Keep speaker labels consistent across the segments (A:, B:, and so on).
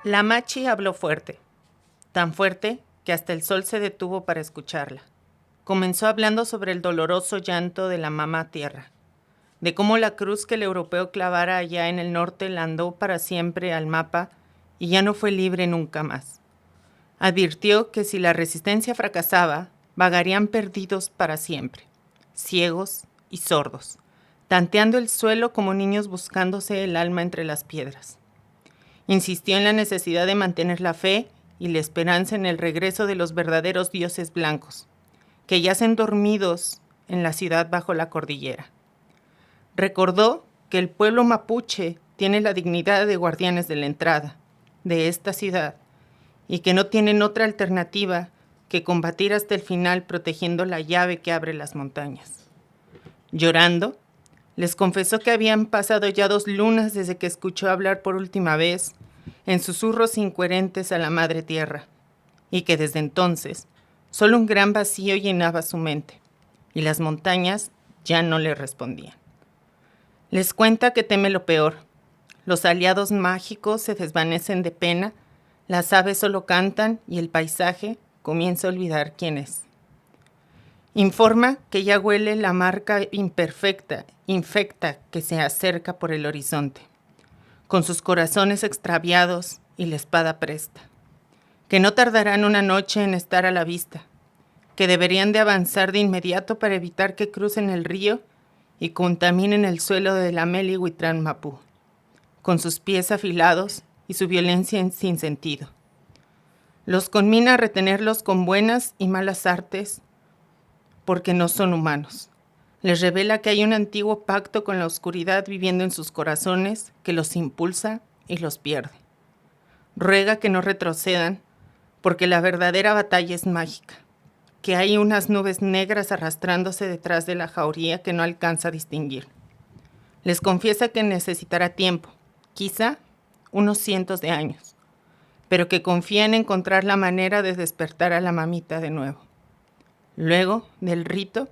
A: La machi habló fuerte, tan fuerte que hasta el sol se detuvo para escucharla. Comenzó hablando sobre el doloroso llanto de la mamá tierra, de cómo la cruz que el europeo clavara allá en el norte landó para siempre al mapa y ya no fue libre nunca más. Advirtió que si la resistencia fracasaba, vagarían perdidos para siempre, ciegos y sordos, tanteando el suelo como niños buscándose el alma entre las piedras. Insistió en la necesidad de mantener la fe y la esperanza en el regreso de los verdaderos dioses blancos, que yacen dormidos en la ciudad bajo la cordillera. Recordó que el pueblo mapuche tiene la dignidad de guardianes de la entrada de esta ciudad y que no tienen otra alternativa que combatir hasta el final protegiendo la llave que abre las montañas. Llorando, les confesó que habían pasado ya 2 lunas desde que escuchó hablar por última vez en susurros incoherentes a la madre tierra, y que desde entonces solo un gran vacío llenaba su mente, y las montañas ya no le respondían. Les cuenta que teme lo peor. Los aliados mágicos se desvanecen de pena, las aves solo cantan y el paisaje comienza a olvidar quién es. Informa que ya huele la marca imperfecta, infecta que se acerca por el horizonte, con sus corazones extraviados y la espada presta, que no tardarán una noche en estar a la vista, que deberían de avanzar de inmediato para evitar que crucen el río y contaminen el suelo de la Meli Huitrán Mapú, con sus pies afilados y su violencia sin sentido. Los conmina a retenerlos con buenas y malas artes, porque no son humanos. Les revela que hay un antiguo pacto con la oscuridad viviendo en sus corazones que los impulsa y los pierde. Ruega que no retrocedan, porque la verdadera batalla es mágica, que hay unas nubes negras arrastrándose detrás de la jauría que no alcanza a distinguir. Les confiesa que necesitará tiempo, quizá unos cientos de años, pero que confía en encontrar la manera de despertar a la mamita de nuevo. Luego del rito,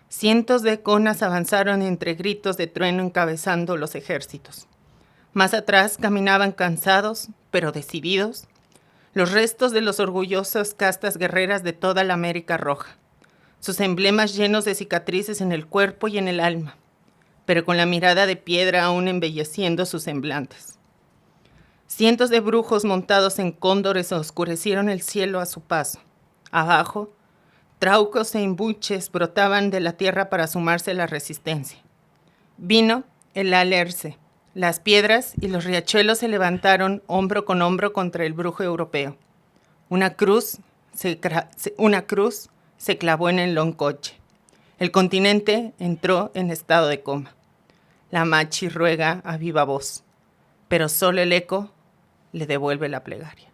A: cientos de conas avanzaron entre gritos de trueno encabezando los ejércitos. Más atrás caminaban cansados, pero decididos, los restos de los orgullosas castas guerreras de toda la América Roja, sus emblemas llenos de cicatrices en el cuerpo y en el alma, pero con la mirada de piedra aún embelleciendo sus semblantes. Cientos de brujos montados en cóndores oscurecieron el cielo a su paso. Abajo, traucos e imbuches brotaban de la tierra para sumarse a la resistencia. Vino el alerce. Las piedras y los riachuelos se levantaron hombro con hombro contra el brujo europeo. Una cruz se clavó en el loncoche. El continente entró en estado de coma. La machi ruega a viva voz, pero solo el eco le devuelve la plegaria.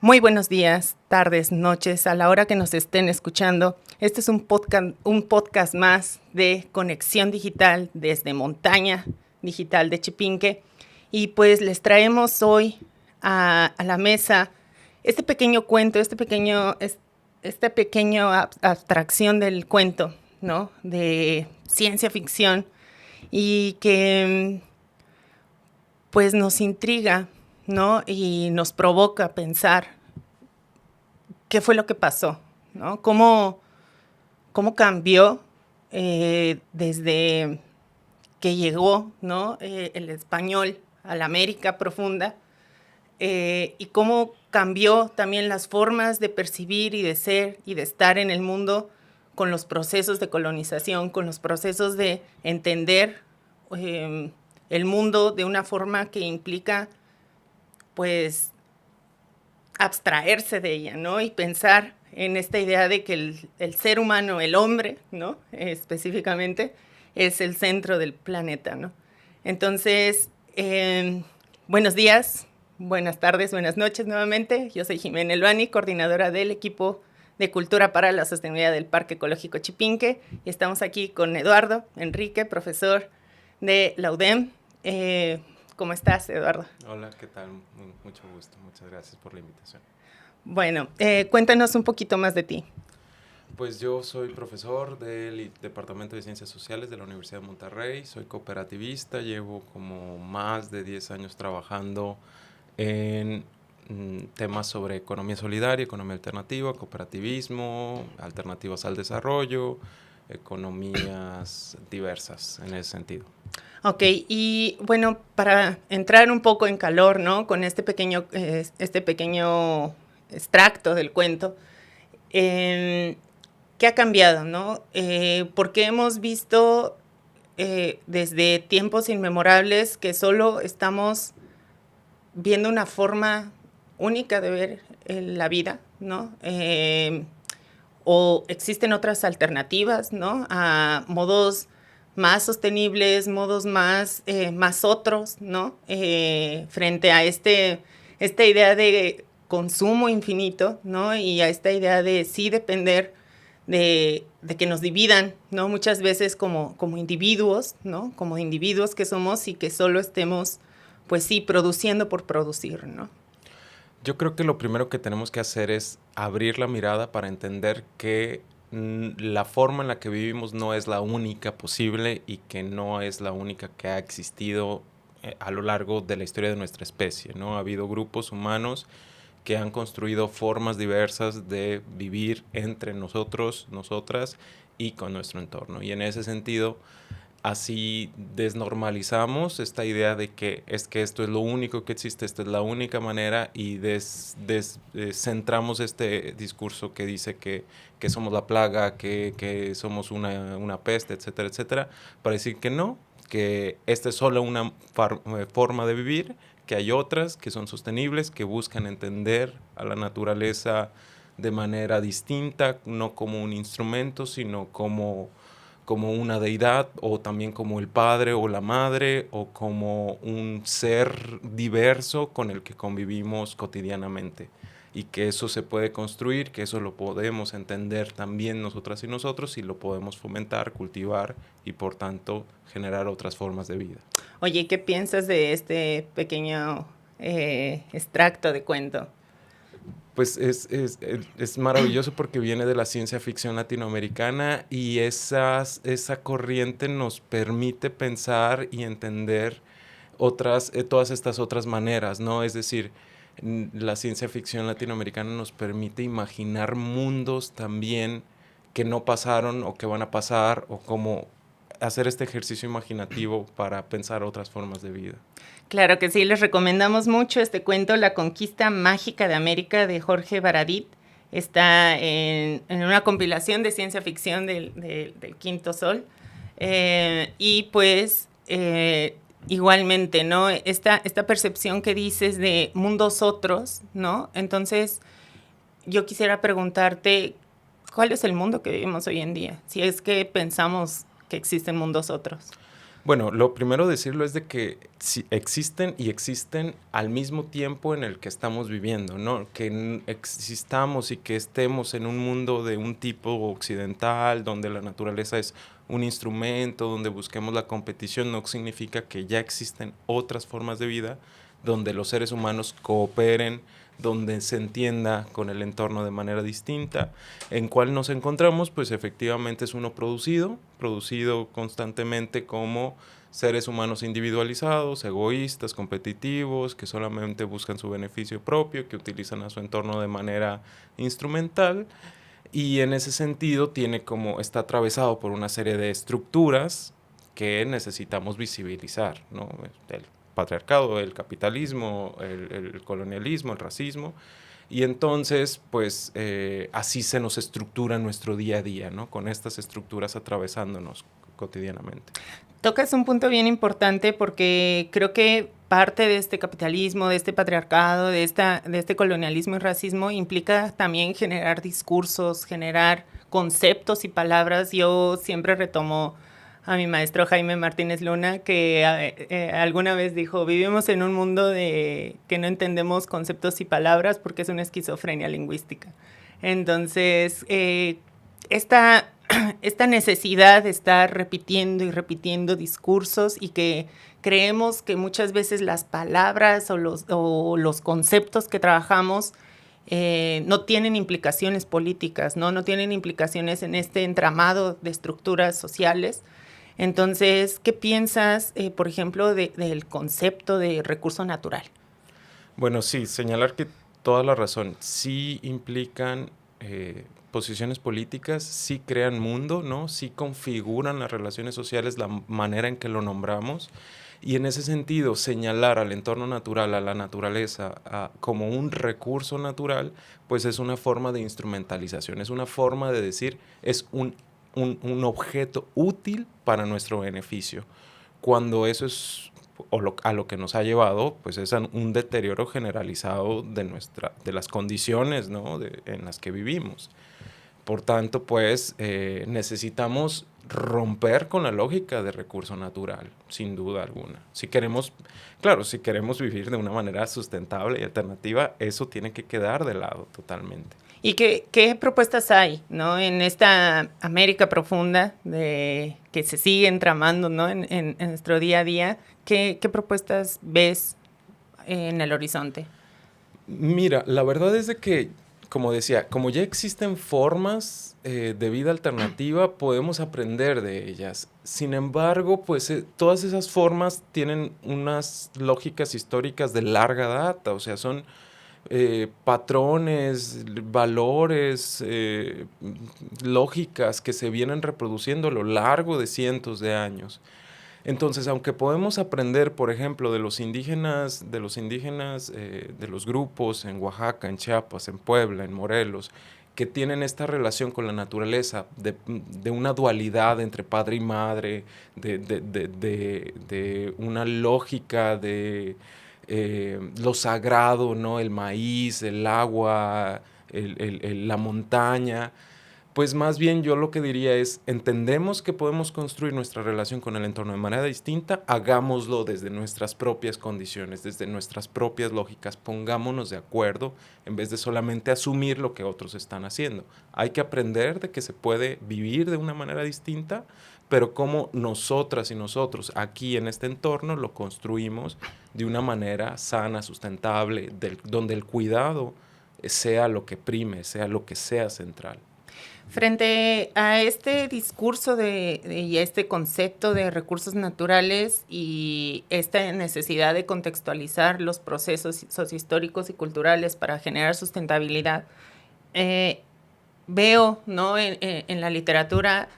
A: Muy buenos días, tardes, noches, a la hora que nos estén escuchando. Este es un podcast más de Conexión Digital desde Montaña Digital de Chipinque. Y pues les traemos hoy a la mesa este pequeño cuento, esta pequeña abstracción del cuento, ¿no? De ciencia ficción y que pues nos intriga, ¿no? Y nos provoca pensar qué fue lo que pasó, ¿no? Cómo cambió desde que llegó, ¿no? El español a la América profunda y cómo cambió también las formas de percibir y de ser y de estar en el mundo con los procesos de colonización, con los procesos de entender el mundo de una forma que implica, pues, abstraerse de ella, ¿no? Y pensar en esta idea de que el ser humano, el hombre, ¿no? Específicamente, es el centro del planeta, ¿no? Entonces, buenos días, buenas tardes, buenas noches nuevamente. Yo soy Jimena Elbani, coordinadora del equipo de Cultura para la Sostenibilidad del Parque Ecológico Chipinque. Y estamos aquí con Eduardo Enrique, profesor de la UDEM. ¿Cómo estás, Eduardo?
B: Hola, ¿qué tal? Mucho gusto. Muchas gracias por la invitación.
A: Bueno, cuéntanos un poquito más de ti.
B: Pues yo soy profesor del Departamento de Ciencias Sociales de la Universidad de Monterrey, soy cooperativista, llevo como más de 10 años trabajando en temas sobre economía solidaria, economía alternativa, cooperativismo, alternativas al desarrollo, economías diversas en ese sentido.
A: Ok, y bueno, para entrar un poco en calor, ¿no? Con este pequeño extracto del cuento, ¿qué ha cambiado, no? Porque hemos visto desde tiempos inmemorables que solo estamos viendo una forma única de ver la vida, ¿no? O existen otras alternativas, ¿no? A modos más sostenibles, modos más otros, ¿no? Frente a esta idea de consumo infinito, ¿no? Y a esta idea de sí depender de que nos dividan, ¿no? Muchas veces como individuos, ¿no? Como individuos que somos y que solo estemos, pues sí, produciendo por producir, ¿no?
B: Yo creo que lo primero que tenemos que hacer es abrir la mirada para entender que la forma en la que vivimos no es la única posible y que no es la única que ha existido a lo largo de la historia de nuestra especie, ¿no? Ha habido grupos humanos que han construido formas diversas de vivir entre nosotros, nosotras y con nuestro entorno. Y en ese sentido, así desnormalizamos esta idea de que esto es lo único que existe, esta es la única manera y centramos este discurso que dice que somos la plaga, que somos una peste, etcétera, etcétera, para decir que no, que esta es solo una forma de vivir, que hay otras que son sostenibles, que buscan entender a la naturaleza de manera distinta, no como un instrumento, sino como una deidad o también como el padre o la madre o como un ser diverso con el que convivimos cotidianamente y que eso se puede construir, que eso lo podemos entender también nosotras y nosotros y lo podemos fomentar, cultivar y por tanto generar otras formas de vida.
A: Oye, ¿qué piensas de este pequeño extracto de cuento?
B: Pues es maravilloso porque viene de la ciencia ficción latinoamericana y esa corriente nos permite pensar y entender todas estas otras maneras, ¿no? Es decir, la ciencia ficción latinoamericana nos permite imaginar mundos también que no pasaron o que van a pasar o cómo hacer este ejercicio imaginativo para pensar otras formas de vida.
A: Claro que sí, les recomendamos mucho este cuento, La Conquista Mágica de América, de Jorge Baradit. Está en una compilación de ciencia ficción del Quinto Sol. Y pues igualmente, ¿no? Esta percepción que dices de mundos otros, ¿no? Entonces, yo quisiera preguntarte, ¿cuál es el mundo que vivimos hoy en día? Si es que pensamos que existen mundos otros.
B: Bueno, lo primero decirlo es de que existen y existen al mismo tiempo en el que estamos viviendo, ¿no? Que existamos y que estemos en un mundo de un tipo occidental, donde la naturaleza es un instrumento, donde busquemos la competición, no significa que ya existen otras formas de vida donde los seres humanos cooperen, donde se entienda con el entorno de manera distinta. ¿En cuál nos encontramos? Pues efectivamente es uno producido constantemente como seres humanos individualizados, egoístas, competitivos, que solamente buscan su beneficio propio, que utilizan a su entorno de manera instrumental. Y en ese sentido está atravesado por una serie de estructuras que necesitamos visibilizar, ¿no? El patriarcado, el capitalismo, el colonialismo, el racismo. Y entonces, pues, así se nos estructura nuestro día a día, ¿no? Con estas estructuras atravesándonos cotidianamente.
A: Tocas un punto bien importante porque creo que parte de este capitalismo, de este patriarcado, de este colonialismo y racismo implica también generar discursos, generar conceptos y palabras. Yo siempre retomo a mi maestro Jaime Martínez Luna, que alguna vez dijo, vivimos en un mundo que no entendemos conceptos y palabras porque es una esquizofrenia lingüística. Entonces, esta necesidad de estar repitiendo y repitiendo discursos y que creemos que muchas veces las palabras o los conceptos que trabajamos no tienen implicaciones políticas, no tienen implicaciones en este entramado de estructuras sociales. Entonces, ¿qué piensas, por ejemplo, del concepto de recurso natural?
B: Bueno, sí, señalar que toda la razón, sí implican posiciones políticas, sí crean mundo, ¿no? Sí configuran las relaciones sociales, la manera en que lo nombramos. Y en ese sentido, señalar al entorno natural, a la naturaleza, como un recurso natural, pues es una forma de instrumentalización, es una forma de decir, es un objeto útil para nuestro beneficio. Cuando eso es a lo que nos ha llevado, pues es un deterioro generalizado de las condiciones, ¿no? En las que vivimos. Por tanto, pues necesitamos romper con la lógica de recurso natural, sin duda alguna. Si queremos, claro, si queremos vivir de una manera sustentable y alternativa, eso tiene que quedar de lado totalmente.
A: ¿Y qué propuestas hay, ¿no? En esta América profunda que se sigue entramando, ¿no? en nuestro día a día, ¿qué propuestas ves en el horizonte?
B: Mira, la verdad es de que, como decía, como ya existen formas de vida alternativa, podemos aprender de ellas. Sin embargo, pues todas esas formas tienen unas lógicas históricas de larga data, o sea, son patrones, valores, lógicas que se vienen reproduciendo a lo largo de cientos de años. Entonces, aunque podemos aprender, por ejemplo, de los grupos en Oaxaca, en Chiapas, en Puebla, en Morelos, que tienen esta relación con la naturaleza, de una dualidad entre padre y madre, de una lógica de lo sagrado, ¿no? El maíz, el agua, la montaña. Pues más bien yo lo que diría es, entendemos que podemos construir nuestra relación con el entorno de manera distinta, hagámoslo desde nuestras propias condiciones, desde nuestras propias lógicas, pongámonos de acuerdo en vez de solamente asumir lo que otros están haciendo. Hay que aprender de que se puede vivir de una manera distinta, pero cómo nosotras y nosotros aquí en este entorno lo construimos de una manera sana, sustentable, donde el cuidado sea lo que prime, sea lo que sea central.
A: Frente a este discurso y a este concepto de recursos naturales y esta necesidad de contextualizar los procesos sociohistóricos y culturales para generar sustentabilidad, veo, ¿no? en la literatura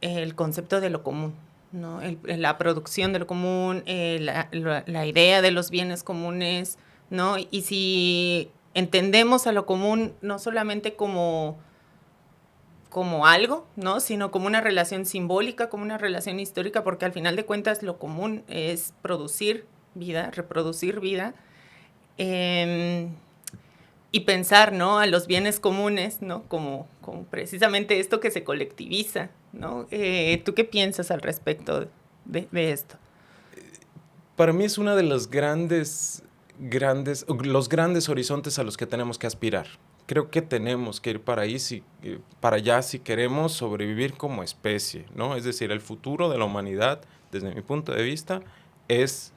A: el concepto de lo común, ¿no? La producción de lo común, la idea de los bienes comunes, ¿no? Y si entendemos a lo común no solamente como algo, ¿no? Sino como una relación simbólica, como una relación histórica, porque al final de cuentas lo común es producir vida, reproducir vida, y pensar, ¿no? A los bienes comunes, ¿no? Como precisamente esto que se colectiviza, ¿no? ¿Tú qué piensas al respecto de esto?
B: Para mí es una de los los grandes horizontes a los que tenemos que aspirar. Creo que tenemos que ir para allá si queremos sobrevivir como especie, ¿no? Es decir, el futuro de la humanidad, desde mi punto de vista, es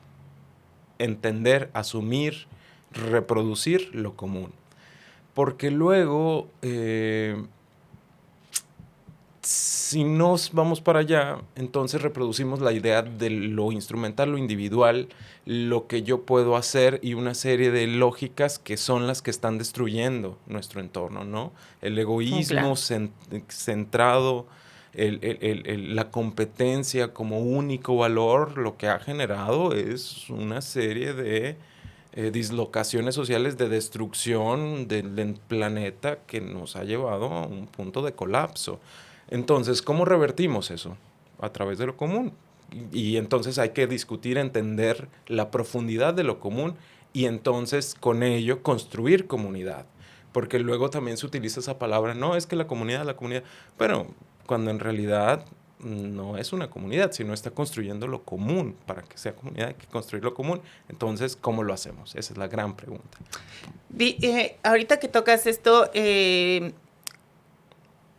B: entender, asumir, reproducir lo común. Porque luego, si nos vamos para allá, entonces reproducimos la idea de lo instrumental, lo individual, lo que yo puedo hacer y una serie de lógicas que son las que están destruyendo nuestro entorno, ¿no? El egoísmo centrado, la competencia como único valor, lo que ha generado es una serie de dislocaciones sociales de destrucción del planeta que nos ha llevado a un punto de colapso. Entonces, ¿cómo revertimos eso? A través de lo común. Y entonces hay que discutir, entender la profundidad de lo común y entonces con ello construir comunidad. Porque luego también se utiliza esa palabra, no, es que la comunidad, pero cuando en realidad no es una comunidad, sino está construyendo lo común. Para que sea comunidad hay que construir lo común. Entonces, ¿cómo lo hacemos? Esa es la gran pregunta.
A: Ahorita que tocas esto, ¿qué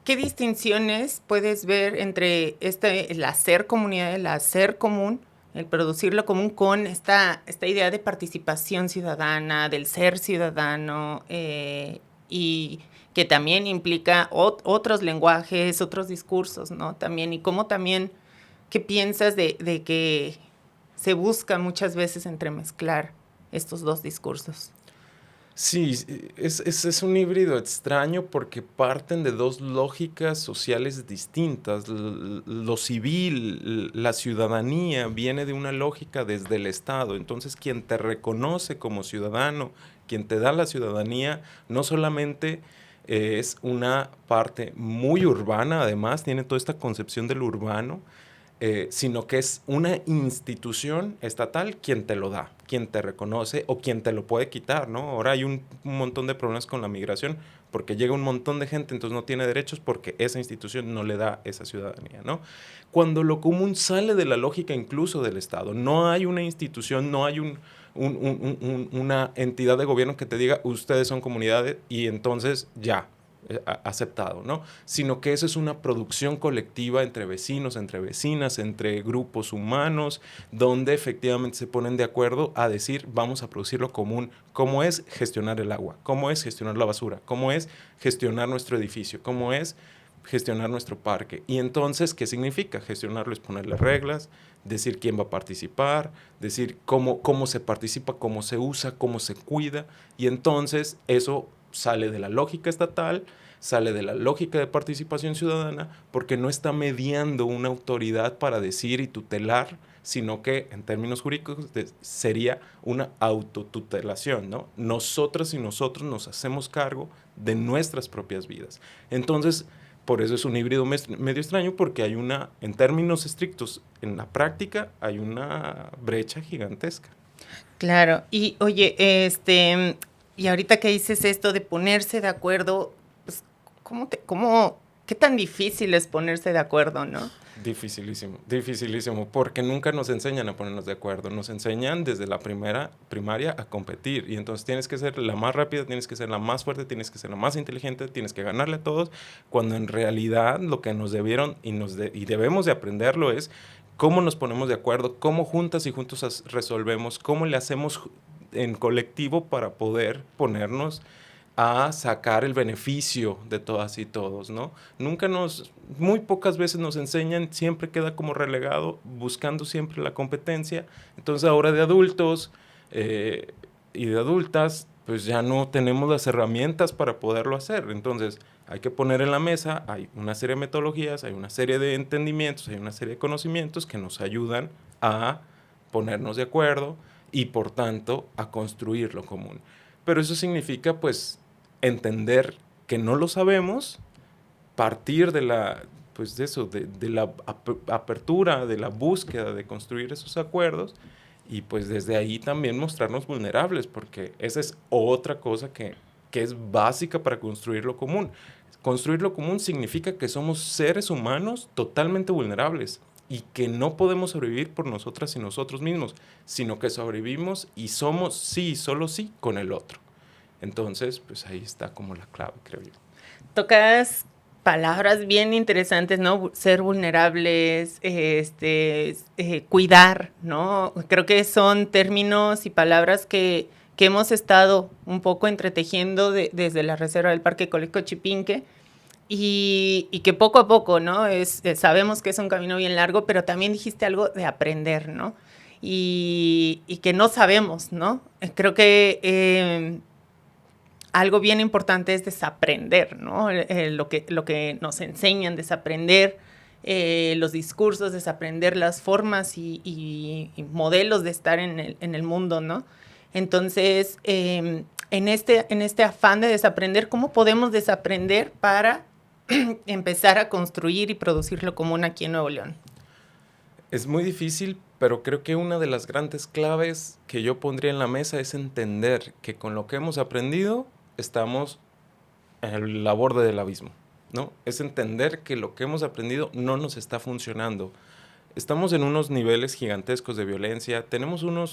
A: distinciones puedes ver entre el hacer comunidad, el hacer común el producir lo común con esta idea de participación ciudadana, del ser ciudadano, y que también implica otros lenguajes, otros discursos, ¿no? También, y cómo también, ¿qué piensas de que se busca muchas veces entremezclar estos dos discursos?
B: Sí, es un híbrido extraño porque parten de dos lógicas sociales distintas. Lo civil, la ciudadanía, viene de una lógica desde el Estado. Entonces, quien te reconoce como ciudadano, quien te da la ciudadanía, no solamente es una parte muy urbana, además, tiene toda esta concepción del urbano, sino que es una institución estatal quien te lo da, quien te reconoce o quien te lo puede quitar, ¿no? Ahora hay un montón de problemas con la migración porque llega un montón de gente, entonces no tiene derechos porque esa institución no le da esa ciudadanía, ¿no? Cuando lo común sale de la lógica incluso del Estado, no hay una institución, no hay una entidad de gobierno que te diga, ustedes son comunidades y entonces ya, aceptado, ¿no? Sino que eso es una producción colectiva entre vecinos, entre vecinas, entre grupos humanos, donde efectivamente se ponen de acuerdo a decir, vamos a producir lo común, cómo es gestionar el agua, cómo es gestionar la basura, cómo es gestionar nuestro edificio, cómo es gestionar nuestro parque. Y entonces, ¿qué significa? Gestionarlo es ponerle reglas, decir quién va a participar, decir cómo se participa, cómo se usa, cómo se cuida, y entonces eso sale de la lógica estatal, sale de la lógica de participación ciudadana, porque no está mediando una autoridad para decir y tutelar, sino que en términos jurídicos sería una autotutelación, ¿no? Nosotras y nosotros nos hacemos cargo de nuestras propias vidas. Entonces, por eso es un híbrido medio extraño, porque hay en términos estrictos, en la práctica, hay una brecha gigantesca.
A: Claro, y oye, y ahorita que dices esto de ponerse de acuerdo, pues, qué tan difícil es ponerse de acuerdo, ¿no?
B: Dificilísimo, dificilísimo, porque nunca nos enseñan a ponernos de acuerdo, nos enseñan desde la primaria a competir, y entonces tienes que ser la más rápida, tienes que ser la más fuerte, tienes que ser la más inteligente, tienes que ganarle a todos, cuando en realidad lo que nos debieron y debemos de aprenderlo es cómo nos ponemos de acuerdo, cómo juntas y juntos resolvemos, cómo le hacemos en colectivo para poder ponernos a sacar el beneficio de todas y todos, ¿no? Muy pocas veces nos enseñan, siempre queda como relegado, buscando siempre la competencia. Entonces ahora de adultos y de adultas, pues ya no tenemos las herramientas para poderlo hacer. Entonces hay que poner en la mesa, hay una serie de metodologías, hay una serie de entendimientos, hay una serie de conocimientos que nos ayudan a ponernos de acuerdo y por tanto a construir lo común. Pero eso significa pues entender que no lo sabemos, partir de pues de eso, de la apertura, de la búsqueda de construir esos acuerdos y pues desde ahí también mostrarnos vulnerables, porque esa es otra cosa que es básica para construir lo común. Construir lo común significa que somos seres humanos totalmente vulnerables y que no podemos sobrevivir por nosotras y nosotros mismos, sino que sobrevivimos y somos sí, solo sí, con el otro. Entonces, pues ahí está como la clave, creo yo.
A: Tocas palabras bien interesantes, ¿no? Ser vulnerables, cuidar, ¿no? Creo que son términos y palabras que hemos estado un poco entretejiendo desde la Reserva del Parque Ecológico Chipinque y que poco a poco, ¿no? Sabemos que es un camino bien largo, pero también dijiste algo de aprender, ¿no? Y que no sabemos, ¿no? Creo que algo bien importante es desaprender, ¿no? Lo que nos enseñan, desaprender los discursos, desaprender las formas y modelos de estar en el mundo, ¿no? Entonces, en este afán de desaprender, ¿cómo podemos desaprender para empezar a construir y producir lo común aquí en Nuevo León?
B: Es muy difícil, pero creo que una de las grandes claves que yo pondría en la mesa es entender que con lo que hemos aprendido estamos en la borde del abismo, ¿no? Es entender que lo que hemos aprendido no nos está funcionando. Estamos en unos niveles gigantescos de violencia,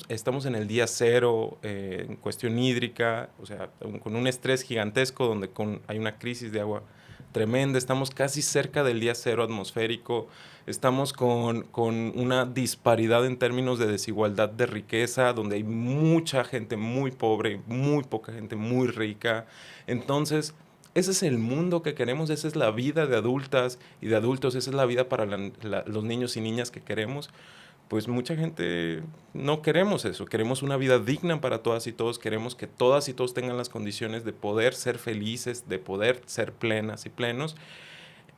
B: estamos en el día cero en cuestión hídrica, o sea, con un estrés gigantesco donde hay una crisis de agua tremenda, estamos casi cerca del día cero atmosférico, estamos con una disparidad en términos de desigualdad de riqueza, donde hay mucha gente muy pobre, muy poca gente muy rica. Entonces, ese es el mundo que queremos, esa es la vida de adultas y de adultos, esa es la vida para los niños y niñas que queremos. Pues mucha gente no queremos eso, queremos una vida digna para todas y todos, queremos que todas y todos tengan las condiciones de poder ser felices, de poder ser plenas y plenos.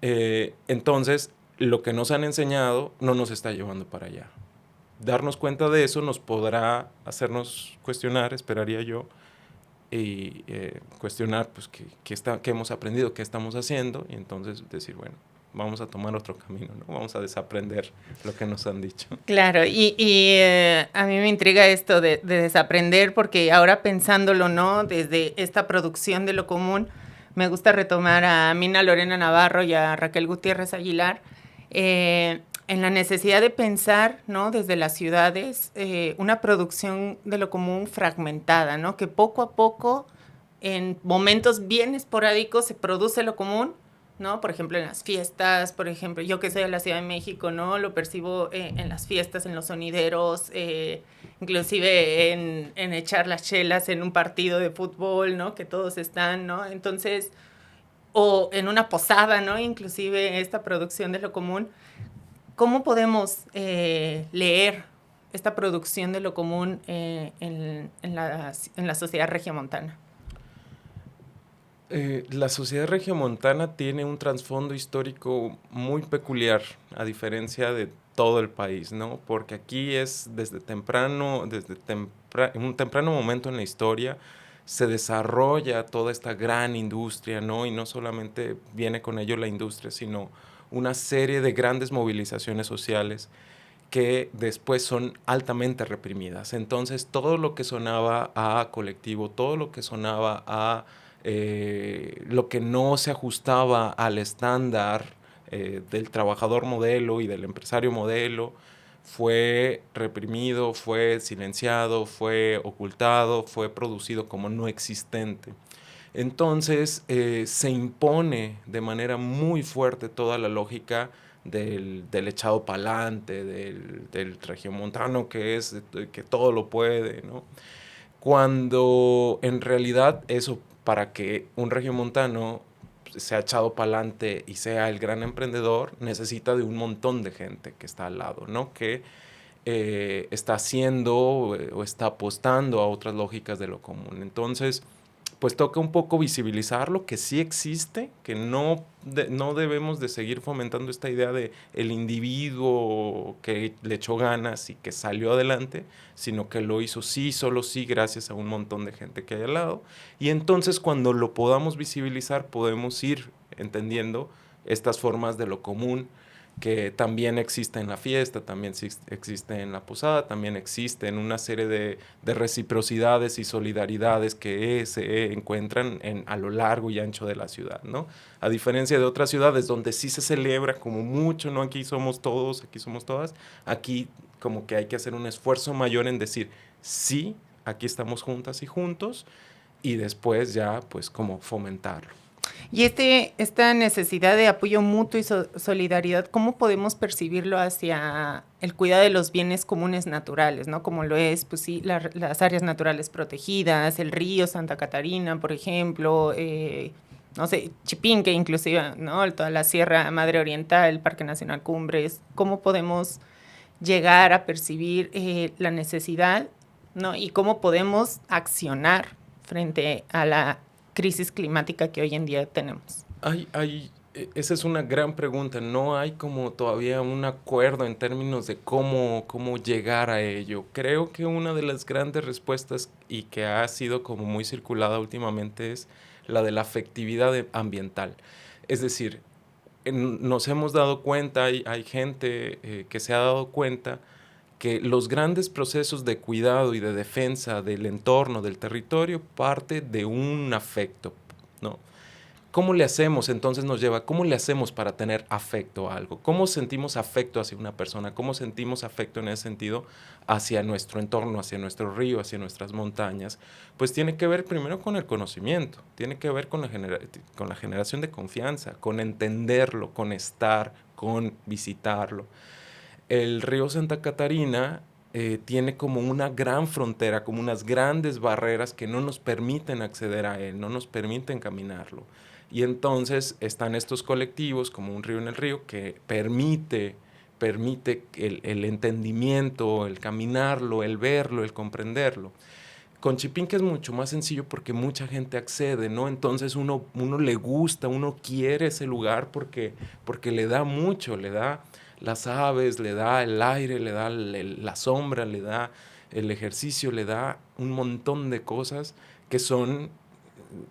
B: Entonces, lo que nos han enseñado no nos está llevando para allá. Darnos cuenta de eso nos podrá hacernos cuestionar, esperaría yo, y cuestionar pues, qué hemos aprendido, qué estamos haciendo, y entonces decir, bueno, vamos a tomar otro camino, ¿no? Vamos a desaprender lo que nos han dicho.
A: Claro, a mí me intriga esto de desaprender, porque ahora pensándolo, ¿no? Desde esta producción de lo común, me gusta retomar a Mina Lorena Navarro y a Raquel Gutiérrez Aguilar, en la necesidad de pensar, ¿no? Desde las ciudades, una producción de lo común fragmentada, ¿no? Que poco a poco, en momentos bien esporádicos, se produce lo común, ¿no? Por ejemplo, en las fiestas, por ejemplo, yo que soy de la Ciudad de México, ¿no? Lo percibo en las fiestas, en los sonideros, inclusive en echar las chelas en un partido de fútbol, ¿no? Que todos están, ¿no? Entonces, o en una posada, ¿no? Inclusive esta producción de lo común. ¿Cómo podemos leer esta producción de lo común en la sociedad regiomontana?
B: La sociedad regiomontana tiene un trasfondo histórico muy peculiar, a diferencia de todo el país, ¿no? Porque aquí es en un temprano momento en la historia, se desarrolla toda esta gran industria, ¿no? Y no solamente viene con ello la industria, sino una serie de grandes movilizaciones sociales que después son altamente reprimidas. Entonces, todo lo que sonaba a colectivo, todo lo que sonaba a lo que no se ajustaba al estándar del trabajador modelo y del empresario modelo, fue reprimido, fue silenciado, fue ocultado, fue producido como no existente. Entonces se impone de manera muy fuerte toda la lógica del echado pa'lante, del regiomontano que todo lo puede, ¿no? Cuando en realidad eso, para que un regiomontano sea echado pa'lante y sea el gran emprendedor, necesita de un montón de gente que está al lado, ¿no? Que está haciendo o está apostando a otras lógicas de lo común. Entonces, pues toca un poco visibilizar lo que sí existe, que no debemos de seguir fomentando esta idea de el individuo que le echó ganas y que salió adelante, sino que lo hizo sí, solo sí, gracias a un montón de gente que hay al lado. Y entonces cuando lo podamos visibilizar, podemos ir entendiendo estas formas de lo común, que también existe en la fiesta, también existe en la posada, también existe en una serie de reciprocidades y solidaridades que se encuentran a lo largo y ancho de la ciudad, ¿no? A diferencia de otras ciudades donde sí se celebra como mucho, ¿no? Aquí somos todos, aquí somos todas, aquí como que hay que hacer un esfuerzo mayor en decir, sí, aquí estamos juntas y juntos, y después ya pues como fomentarlo.
A: Y esta necesidad de apoyo mutuo y solidaridad, ¿cómo podemos percibirlo hacia el cuidado de los bienes comunes naturales, ¿no? Como lo es, pues sí, las áreas naturales protegidas, el río Santa Catarina, por ejemplo, no sé, Chipinque inclusive, ¿no? Toda la Sierra Madre Oriental, el Parque Nacional Cumbres. ¿Cómo podemos llegar a percibir la necesidad, ¿no? Y cómo podemos accionar frente a la crisis climática que hoy en día tenemos?
B: Esa es una gran pregunta. No hay como todavía un acuerdo en términos de cómo llegar a ello. Creo que una de las grandes respuestas y que ha sido como muy circulada últimamente es la de la afectividad ambiental. Es decir, nos hemos dado cuenta, hay gente que se ha dado cuenta que los grandes procesos de cuidado y de defensa del entorno, del territorio, parte de un afecto, ¿no? ¿Cómo le hacemos? Entonces nos lleva, ¿cómo le hacemos para tener afecto a algo? ¿Cómo sentimos afecto hacia una persona? ¿Cómo sentimos afecto en ese sentido hacia nuestro entorno, hacia nuestro río, hacia nuestras montañas? Pues tiene que ver primero con el conocimiento, tiene que ver con la generación de confianza, con entenderlo, con estar, con visitarlo. El río Santa Catarina tiene como una gran frontera, como unas grandes barreras que no nos permiten acceder a él, no nos permiten caminarlo. Y entonces están estos colectivos, como Un Río en el Río, que permite el entendimiento, el caminarlo, el verlo, el comprenderlo. Con Chipinque es mucho más sencillo porque mucha gente accede, ¿no? Entonces uno le gusta, uno quiere ese lugar porque le da mucho, le da las aves, le da el aire, le da la sombra, le da el ejercicio, le da un montón de cosas que son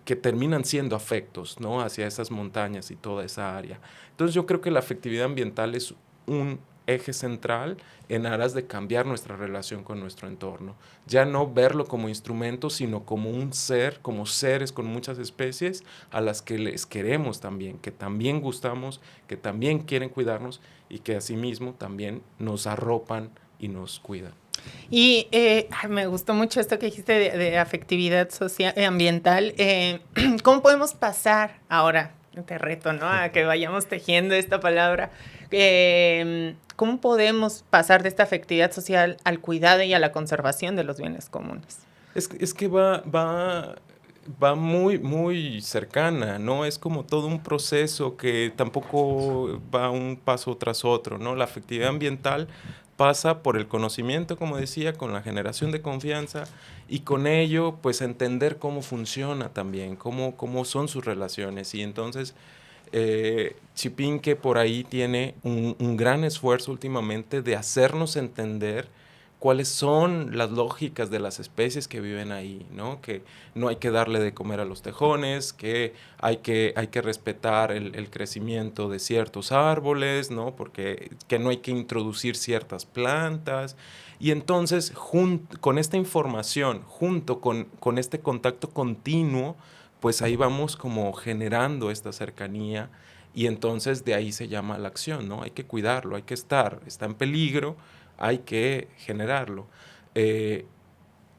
B: que terminan siendo afectos, ¿no? Hacia esas montañas y toda esa área. Entonces yo creo que la afectividad ambiental es un eje central en aras de cambiar nuestra relación con nuestro entorno. Ya no verlo como instrumento, sino como un ser, como seres con muchas especies a las que les queremos también, que también gustamos, que también quieren cuidarnos y que asimismo también nos arropan y nos cuidan.
A: Y me gustó mucho esto que dijiste de afectividad social, ambiental. ¿Cómo podemos pasar ahora, te reto, ¿no? A que vayamos tejiendo esta palabra. ¿Cómo podemos pasar de esta afectividad social al cuidado y a la conservación de los bienes comunes?
B: Es que va muy, muy cercana, ¿no? Es como todo un proceso que tampoco va un paso tras otro, ¿no? La afectividad ambiental pasa por el conocimiento, como decía, con la generación de confianza y con ello, pues entender cómo funciona también, cómo son sus relaciones. Y entonces, Chipinque por ahí tiene un gran esfuerzo últimamente de hacernos entender cuáles son las lógicas de las especies que viven ahí, ¿no? Que no hay que darle de comer a los tejones, que hay que respetar el crecimiento de ciertos árboles, ¿no? Porque que no hay que introducir ciertas plantas. Y entonces, con esta información, junto con este contacto continuo, pues ahí vamos como generando esta cercanía y entonces de ahí se llama la acción, ¿no? Hay que cuidarlo, hay que está en peligro, hay que generarlo. Eh,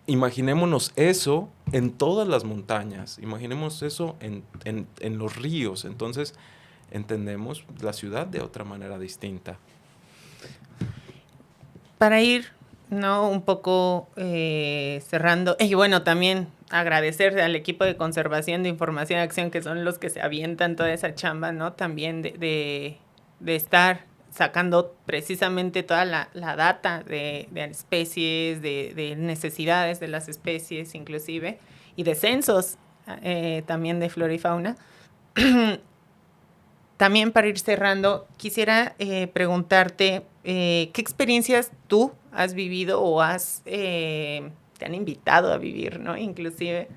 B: Imaginémonos eso en todas las montañas, imaginemos eso en los ríos, entonces entendemos la ciudad de otra manera distinta.
A: Para ir, ¿no? Un poco cerrando, y bueno, también agradecer al equipo de conservación de información y acción, que son los que se avientan toda esa chamba, ¿no? También de estar sacando precisamente toda la data de especies, de necesidades de las especies inclusive, y de censos también de flora y fauna. También para ir cerrando, quisiera preguntarte qué experiencias tú has vivido o te han invitado a vivir, ¿no? Inclusive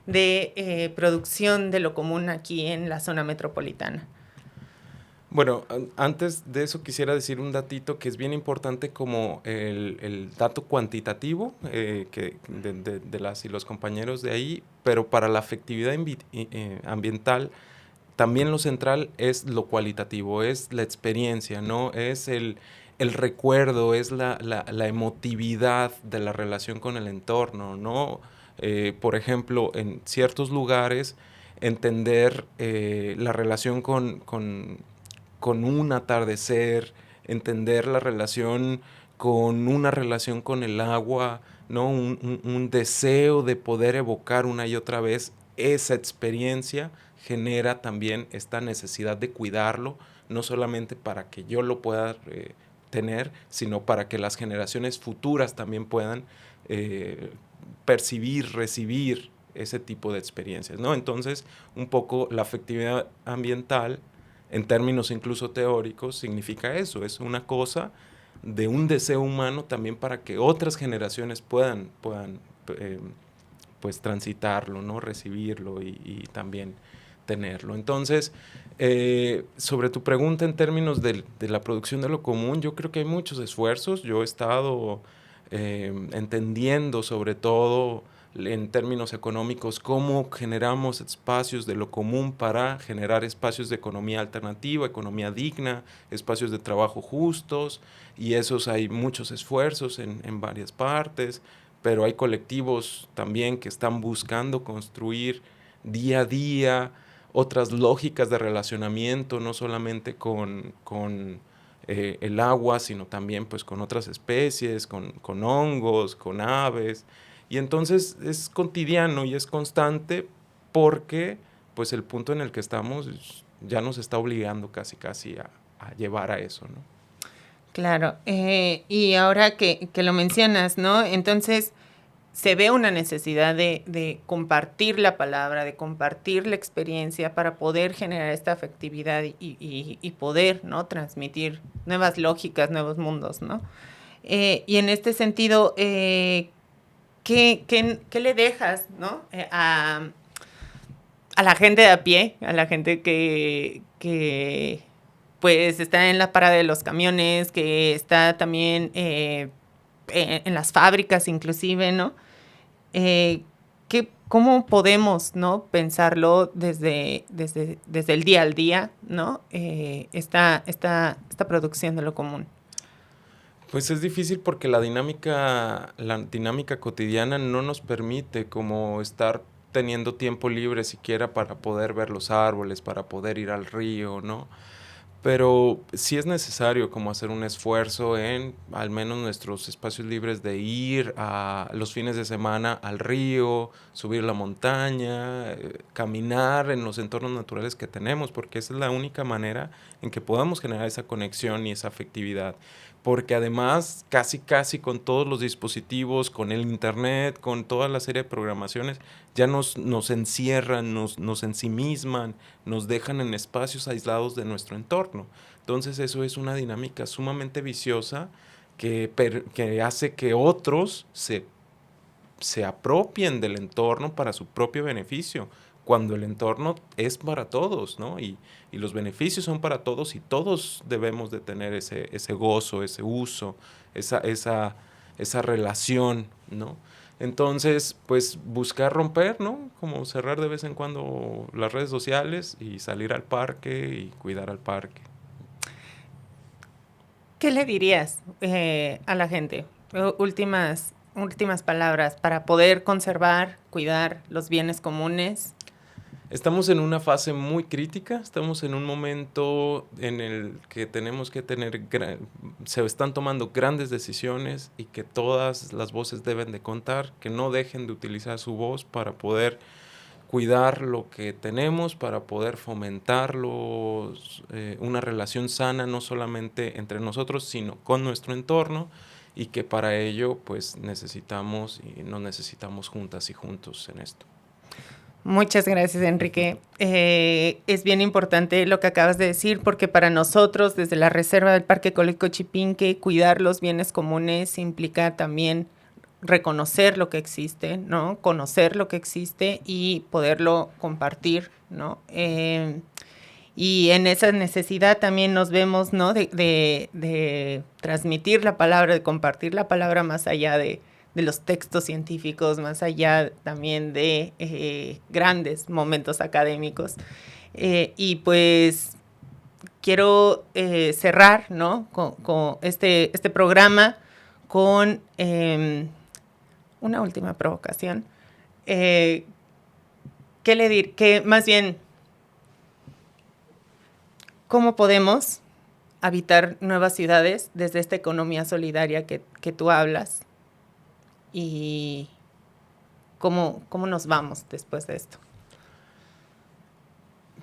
A: de producción de lo común aquí en la zona metropolitana.
B: Bueno, antes de eso quisiera decir un datito que es bien importante como el dato cuantitativo de las y los compañeros de ahí, pero para la afectividad ambiental también lo central es lo cualitativo, es la experiencia, ¿no? Es el recuerdo, es la emotividad de la relación con el entorno, ¿no? Por ejemplo, en ciertos lugares entender la relación con un atardecer, entender la relación con una relación con el agua, ¿no? Un deseo de poder evocar una y otra vez esa experiencia genera también esta necesidad de cuidarlo, no solamente para que yo lo pueda tener, sino para que las generaciones futuras también puedan percibir, recibir ese tipo de experiencias, ¿no? Entonces, un poco la afectividad ambiental en términos incluso teóricos, significa eso, es una cosa de un deseo humano también para que otras generaciones puedan pues transitarlo, ¿no? Recibirlo y también tenerlo. Entonces, sobre tu pregunta en términos de la producción de lo común, yo creo que hay muchos esfuerzos. Yo he estado entendiendo sobre todo en términos económicos, cómo generamos espacios de lo común para generar espacios de economía alternativa, economía digna, espacios de trabajo justos, y esos hay muchos esfuerzos en varias partes, pero hay colectivos también que están buscando construir día a día otras lógicas de relacionamiento, no solamente con el agua, sino también pues con otras especies, con hongos, con aves. Y entonces es cotidiano y es constante porque pues el punto en el que estamos ya nos está obligando casi casi a llevar a eso, ¿no?
A: Claro, y ahora que lo mencionas, ¿no? Entonces se ve una necesidad de compartir la palabra, de compartir la experiencia para poder generar esta afectividad y poder, ¿no? Transmitir nuevas lógicas, nuevos mundos, ¿no? Y en este sentido, ¿qué le dejas, ¿no? A la gente de a pie, a la gente que pues está en la parada de los camiones, que está también en las fábricas inclusive, ¿no? ¿Cómo podemos, ¿no? Pensarlo desde el día al día, ¿no? Esta producción de lo común.
B: Pues es difícil porque la dinámica cotidiana no nos permite como estar teniendo tiempo libre siquiera para poder ver los árboles, para poder ir al río, ¿no? Pero sí es necesario como hacer un esfuerzo en al menos nuestros espacios libres de ir a los fines de semana al río, subir la montaña, caminar en los entornos naturales que tenemos, porque esa es la única manera en que podamos generar esa conexión y esa afectividad. Porque además, casi casi con todos los dispositivos, con el internet, con toda la serie de programaciones, ya nos encierran, nos ensimisman, nos dejan en espacios aislados de nuestro entorno. Entonces eso es una dinámica sumamente viciosa que hace que otros se apropien del entorno para su propio beneficio, cuando el entorno es para todos, ¿no? Y los beneficios son para todos y todos debemos de tener ese gozo, ese uso, esa relación, ¿no? Entonces, pues buscar romper, ¿no? Como cerrar de vez en cuando las redes sociales y salir al parque y cuidar al parque.
A: ¿Qué le dirías a la gente? Últimas palabras para poder conservar, cuidar los bienes comunes.
B: Estamos en una fase muy crítica, estamos en un momento en el que tenemos que se están tomando grandes decisiones y que todas las voces deben de contar, que no dejen de utilizar su voz para poder cuidar lo que tenemos, para poder fomentar una relación sana, no solamente entre nosotros, sino con nuestro entorno, y que para ello pues necesitamos y nos necesitamos juntas y juntos en esto.
A: Muchas gracias, Enrique. Es bien importante lo que acabas de decir, porque para nosotros, desde la Reserva del Parque Ecológico Chipinque, cuidar los bienes comunes implica también reconocer lo que existe, ¿no? Conocer lo que existe y poderlo compartir, ¿no? Y en esa necesidad también nos vemos, ¿no? De transmitir la palabra, de compartir la palabra más allá de los textos científicos, más allá también de grandes momentos académicos. Y pues quiero cerrar, ¿no? con este programa con una última provocación. Más bien, ¿cómo podemos habitar nuevas ciudades desde esta economía solidaria que tú hablas? ¿Y cómo nos vamos después de esto?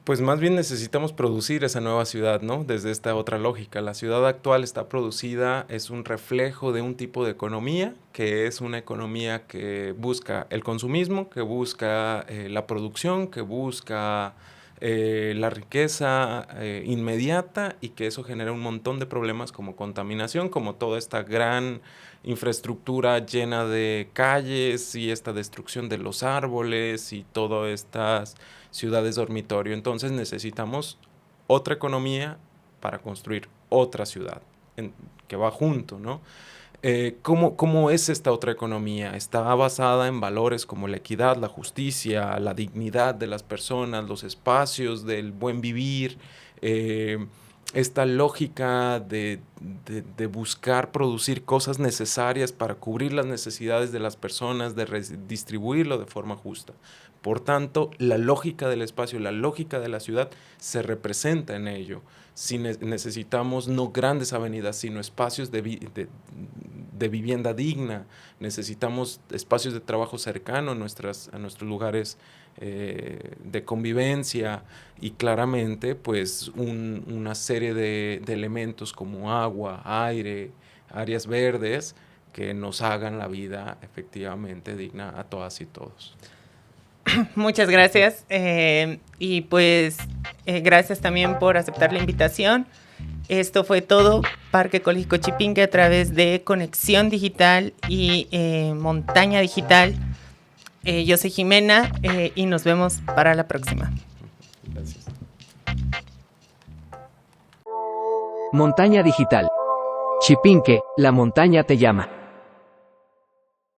B: Pues más bien necesitamos producir esa nueva ciudad, ¿no? Desde esta otra lógica. La ciudad actual está producida, es un reflejo de un tipo de economía, que es una economía que busca el consumismo, que busca la producción, que busca la riqueza inmediata, y que eso genera un montón de problemas como contaminación, como toda esta gran infraestructura llena de calles y esta destrucción de los árboles y todas estas ciudades dormitorio. Entonces necesitamos otra economía para construir otra ciudad que va junto, ¿no? ¿Cómo es esta otra economía? Está basada en valores como la equidad, la justicia, la dignidad de las personas, los espacios del buen vivir, eh, esta lógica de buscar producir cosas necesarias para cubrir las necesidades de las personas, de distribuirlo de forma justa. Por tanto, la lógica del espacio, la lógica de la ciudad se representa en ello. Si necesitamos no grandes avenidas, sino espacios de vivienda digna, necesitamos espacios de trabajo cercano a nuestros lugares de convivencia y claramente pues una serie de elementos como agua, aire, áreas verdes que nos hagan la vida efectivamente digna a todas y todos.
A: Muchas gracias y pues gracias también por aceptar la invitación. Esto fue todo, Parque Ecológico Chipinque a través de Conexión Digital y Montaña Digital. Yo soy Jimena y nos vemos para la próxima.
B: Gracias.
C: Montaña Digital. Chipinque, la montaña te llama.